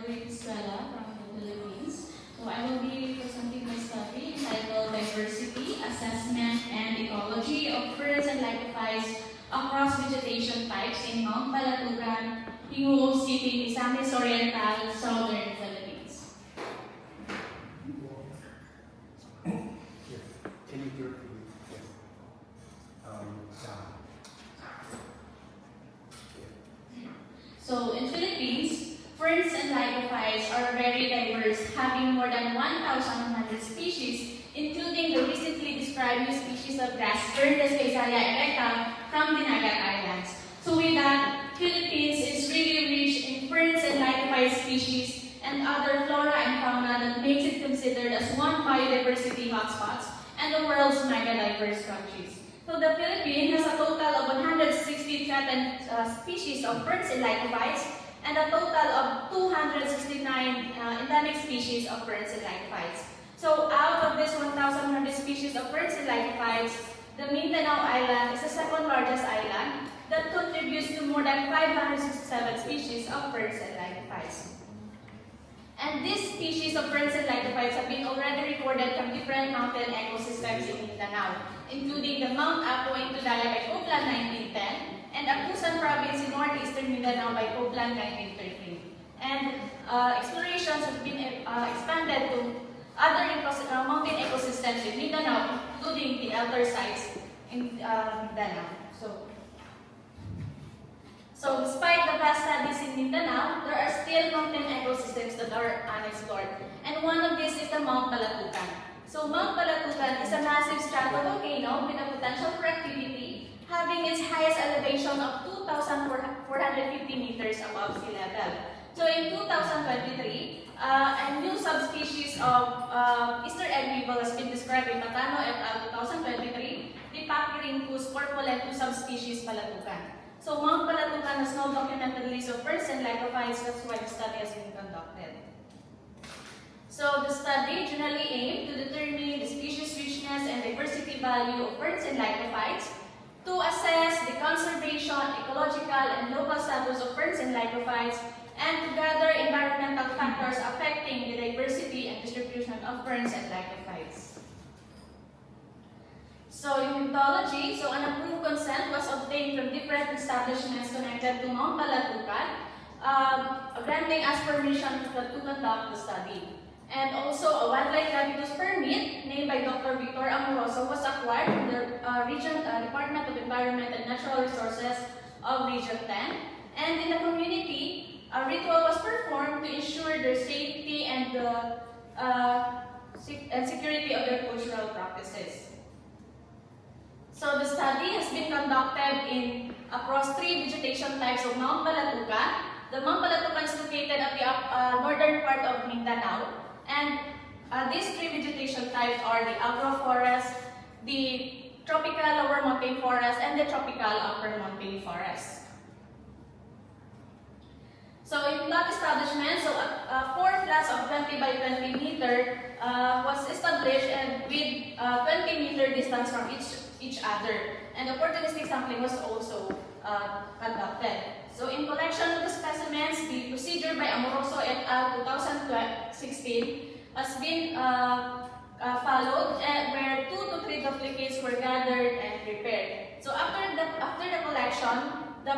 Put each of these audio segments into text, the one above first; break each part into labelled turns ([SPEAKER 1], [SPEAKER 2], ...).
[SPEAKER 1] Margaret Estrella from the Philippines. So I will be presenting my study entitled Diversity, Assessment, and Ecology of Ferns and Lycophytes across vegetation types in Mount Balatugan, Hinguo City, Misamis Oriental, Southern Philippines.
[SPEAKER 2] Can you do it? Yes.
[SPEAKER 1] So in Philippines, ferns and lycophytes are very diverse, having more than 1,100 species, including the recently described new species of grass fern, the Speysaya erecta, from the Nagat Islands. So with that, Philippines is really rich in ferns and lycophyte species and other flora and fauna that makes it considered as one biodiversity hotspots and the world's mega diverse countries. So the Philippines has a total of 160 threatened species of ferns and lycophytes and a total of 269 endemic species of ferns and lycophytes. So out of this 1,100 species of ferns and lycophytes, the Mindanao Island is the second largest island that contributes to more than 567 species of ferns and lycophytes. And these species of ferns and lycophytes have been already recorded from different mountain ecosystems in Mindanao, including the Mount Apo in Tudaya by Copland 1910 and Apusan province in northeastern Mindanao by Copland 1913. And explorations have been expanded to other mountain ecosystems in Mindanao, including the elder sites in Mindanao. So despite the vast studies in Mindanao, there are still mountain ecosystems that are unexplored. And one of these is the Mount Balatugan. So Mount Balatugan is a massive stratovolcano with a potential for activity, having its highest elevation of 2,450 meters above sea level. So in 2023, a new subspecies of Easter egg weevil has been described in Matano et al. 2023, the Pachyrhynchus corpulentus subspecies Balatugan. So Mount Balatugan has no documented list of ferns and lycophytes, that's why the study has been conducted. So the study generally aimed to determine the species richness and diversity value of ferns and lycophytes, to assess the conservation, ecological, and local status of ferns and lycophytes, and to gather environmental factors affecting the diversity and distribution of ferns and lycophytes. So in mythology, an approved consent was obtained from different establishments connected to Mount Balatugan, granting us permission to conduct the study. And also a wildlife habitus permit named by Dr. Victor Amoroso was acquired from the Department of Environment and Natural Resources of Region 10. And in the community, a ritual was performed to ensure their safety and security of their cultural practices. So the study has been conducted across 3 vegetation types of Mount Balatugan. The Mount Balatugan is located at the northern part of Mindanao, and these 3 vegetation types are the agroforest, the tropical lower montane forest, and the tropical upper montane forest. So in plot establishment, a 4 flats of 20 by 20 meter was established and with 20 meter distance from each other. And opportunistic sampling was also conducted. So in collection of the specimens, the procedure by Amoroso et al. 2016 has been followed, where 2 to 3 duplicates were gathered and prepared. So after the collection, the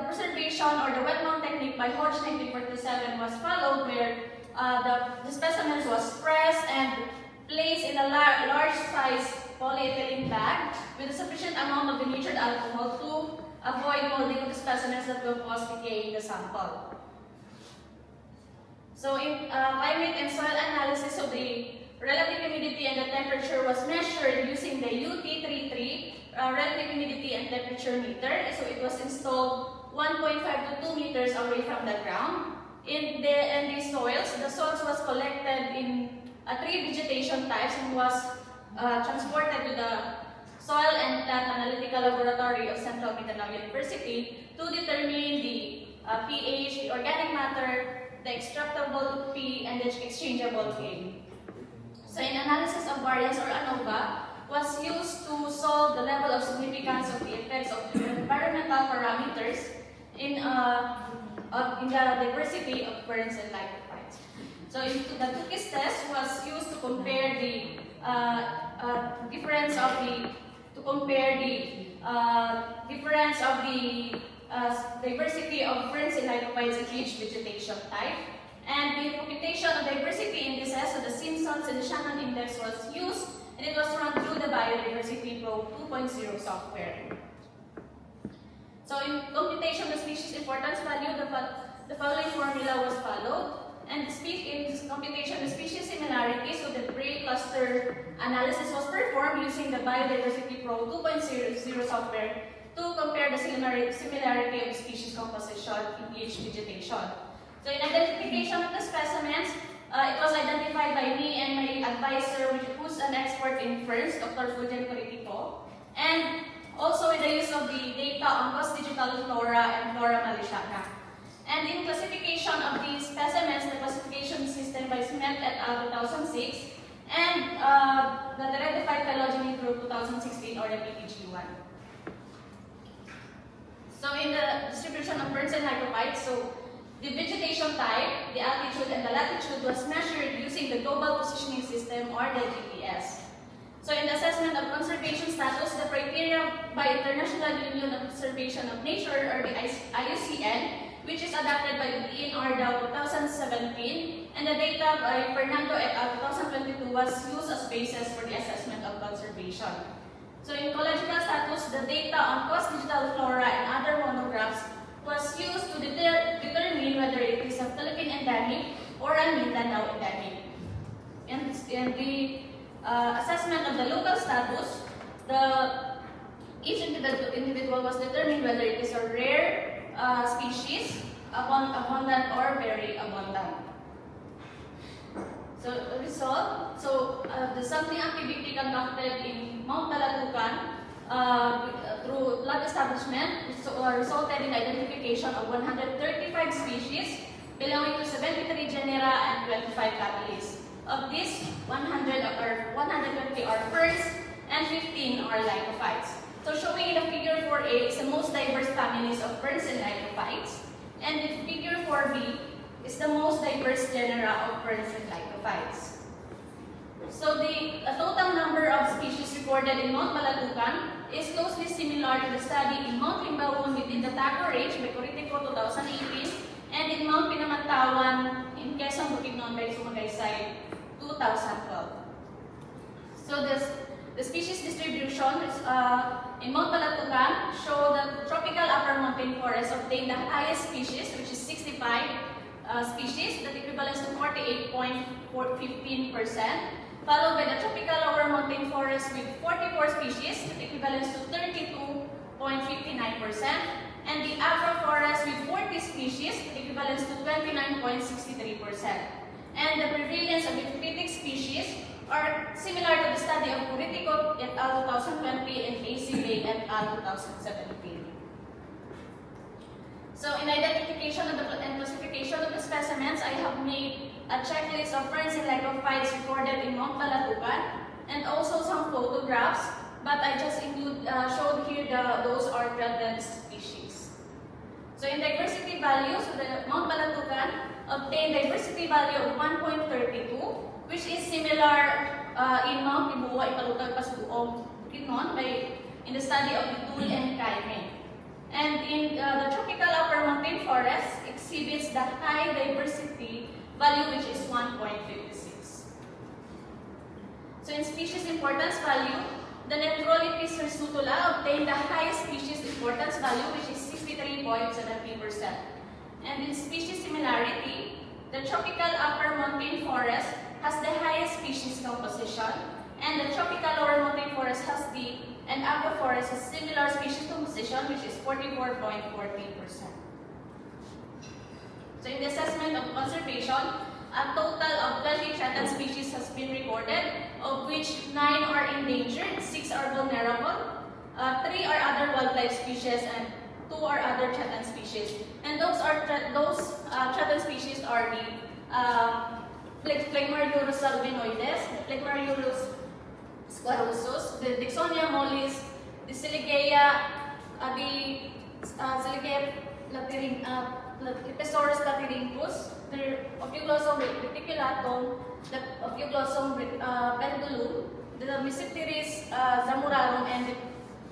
[SPEAKER 1] preservation or the wet mount technique by Hodge 1947 was followed, where the specimens was pressed and placed in a large size polyethylene bag with a sufficient amount of denatured alcohol to avoid molding of the specimens that will cause decay in the sample. So in climate and soil analysis of the relative humidity and the temperature was measured using the UT33 relative humidity and temperature meter. So it was installed 1.5 to 2 meters away from the ground. In the soils, the soils was collected in 3 vegetation types and was transported to the Soil and Plant Analytical Laboratory of Central Mindanao University to determine the pH, the organic matter, the extractable P, and the exchangeable K. So in analysis of variance or ANOVA was used to solve the level of significance of the effects of environmental parameters in in the diversity of ferns and lycophytes. So the Tukey's test was used to compare the difference of the diversity of ferns and lycophytes in each vegetation type. And the computation of diversity indices, so the Simpsons and the Shannon index was used, and it was run through the Biodiversity Pro 2.0 software. So in computation of species importance value, the following formula was followed. And in this computation of species similarity, so the Bray cluster analysis was performed using the Biodiversity Pro 2.0 software to compare the similarity of species composition in each vegetation. So in identification of the specimens, it was identified by me and my advisor, who's an expert in ferns, Dr. Fulgen Coritico, and also with the use of the data on COS Digital Flora and Flora Malaysiana. And in classification of these specimens, the classification system by Smith et al. 2006, and the Ratified Phylogeny Group 2016 or the PPG1. So in the distribution of ferns and lycophytes, so the vegetation type, the altitude, and the latitude was measured using the Global Positioning System or the GPS. So in the assessment of conservation status, the criteria by International Union of Conservation of Nature or the IUCN, which is adopted by the DNR DAO 2017, and the data by Fernando et al. 2022 was used as basis for the assessment of conservation. So in ecological status, the data on COS Digital Flora and other monographs was used to determine whether it is a Philippine endemic or a Mindanao endemic. And the assessment of the local status, each individual was determined whether it is a rare species, abundant or very abundant. So the result, the sampling activity conducted in Mount Balatucan through lab establishment resulted in identification of 135 species belonging to 73 genera and 25 families. Of these, 120 are ferns and 15 are lycophytes. So showing in the figure 4A is the most diverse families of ferns and lycophytes, and in figure 4B is the most diverse genera of ferns and lycophytes. So the total number of species recorded in Mount Balatucan is closely similar to the study in Mount Limbaon within the Taco Range by Coritico 2018 and in Mount Pinamantawan in Quezon Bukidnon by Sumagaysay 2012. So the species distribution is, in Mount Balatucan show the tropical upper mountain forest obtained the highest species, which is 65 species, that equivalents to 48.15%, followed by the tropical lower mountain forest with 44 species, that equivalents to 32.59%, and the agroforest with 40 species, that equivalents to 29.63%. And the prevalence of epiphytic species are similar to the study of Coritico et al. 2020 and AC Bay et al. 2017. So in identification of and classification of the specimens, I have made a checklist of ferns and lycophytes recorded in Mount Balatucan and also some photographs, but I just showed here those are threatened species. So in diversity value, so the Mount Balatucan obtained diversity value of 1.32, which is similar in Mount Ibuwa, Ipalutag, Pasbuong, Bukidnon in the study of Bitul and Kaime. And in the tropical upper mountain forest exhibits the high diversity value, which is 1.56. So in species importance value, the Nephrolipis hirsutula obtained the highest species importance value, which is 63.70%. And in species similarity, the tropical upper mountain forest has the highest species composition, and the tropical lower mountain forest and agroforest has similar species composition, which is 44.14%. So in the assessment of conservation, a total of 20 threatened species has been recorded, of which 9 are endangered, 6 are vulnerable, 3 are other wildlife species, and 2 are other threatened species. And those threatened species are the Phlegmariurus albinoides, Phlegmariurus squarosus, the Dicksonia mollis, the Siligea,
[SPEAKER 3] Episaurus platyrhynchus, the Ophioglossum reticulatum, the Ophioglossum pendulum, the Mesipteris zamurarum, and the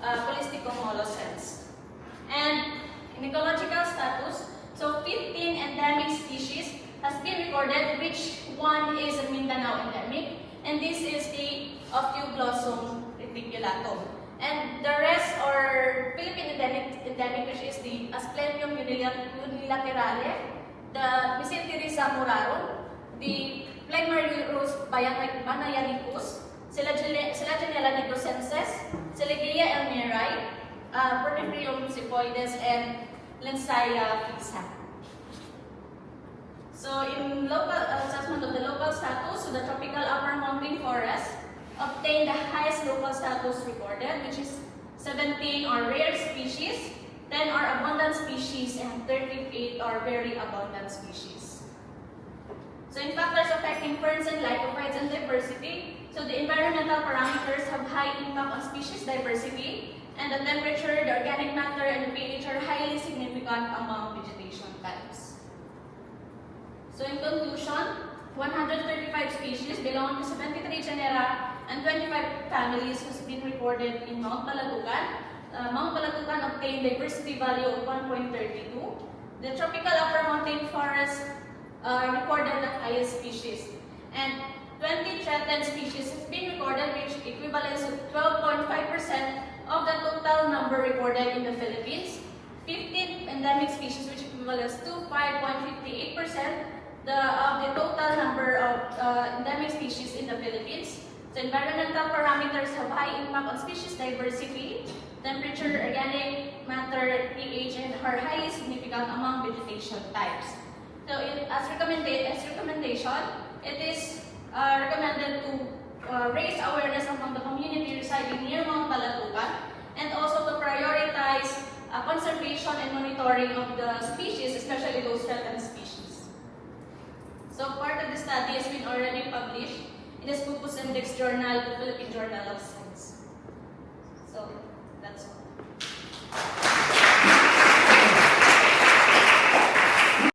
[SPEAKER 3] Polystichum molluscens. And in ecological status, so 15 endemic species has been recorded, which one is a Mindanao endemic, and this is the Ophioglossum reticulatum. And the rest are Philippine endemic, which is the Asplenium unilaterale, the Mesipteris zamurarum, the Plegmarurus banayanicus, Selaginella negrosensis, Selegea elmeri, Porniferium sepoides, and Lancia fixa. So in local assessment of the local status, so the tropical upper mountain forest obtained the highest local status recorded, which is 17 are rare species, 10 are abundant species, and 38 are very abundant species. So in factors affecting ferns and lycophytes and diversity, so the environmental parameters have high impact on species diversity, and the temperature, the organic matter, and the pH are highly significant among vegetation types. So in conclusion, 135 species belonging to 73 genera and 25 families has been recorded in Mount Balatucan. Mount Balatucan obtained diversity value of 1.32. The tropical upper mountain forest recorded the highest species. And 20 threatened species has been recorded, which equivalents to 12.5% of the total number recorded in the Philippines. 15 endemic species, which equivalents to 5.58% of the total number of endemic species in the Philippines. So environmental parameters have high impact on species diversity, temperature, organic matter, pH, and are highly significant among vegetation types. So as recommendation, it is recommended to raise awareness among the community residing near Mount Balatucan, and also to prioritize conservation and monitoring of the species, especially those threatened species. So part of the study has been already published in the Scopus Index Journal, the Philippine Journal of Science.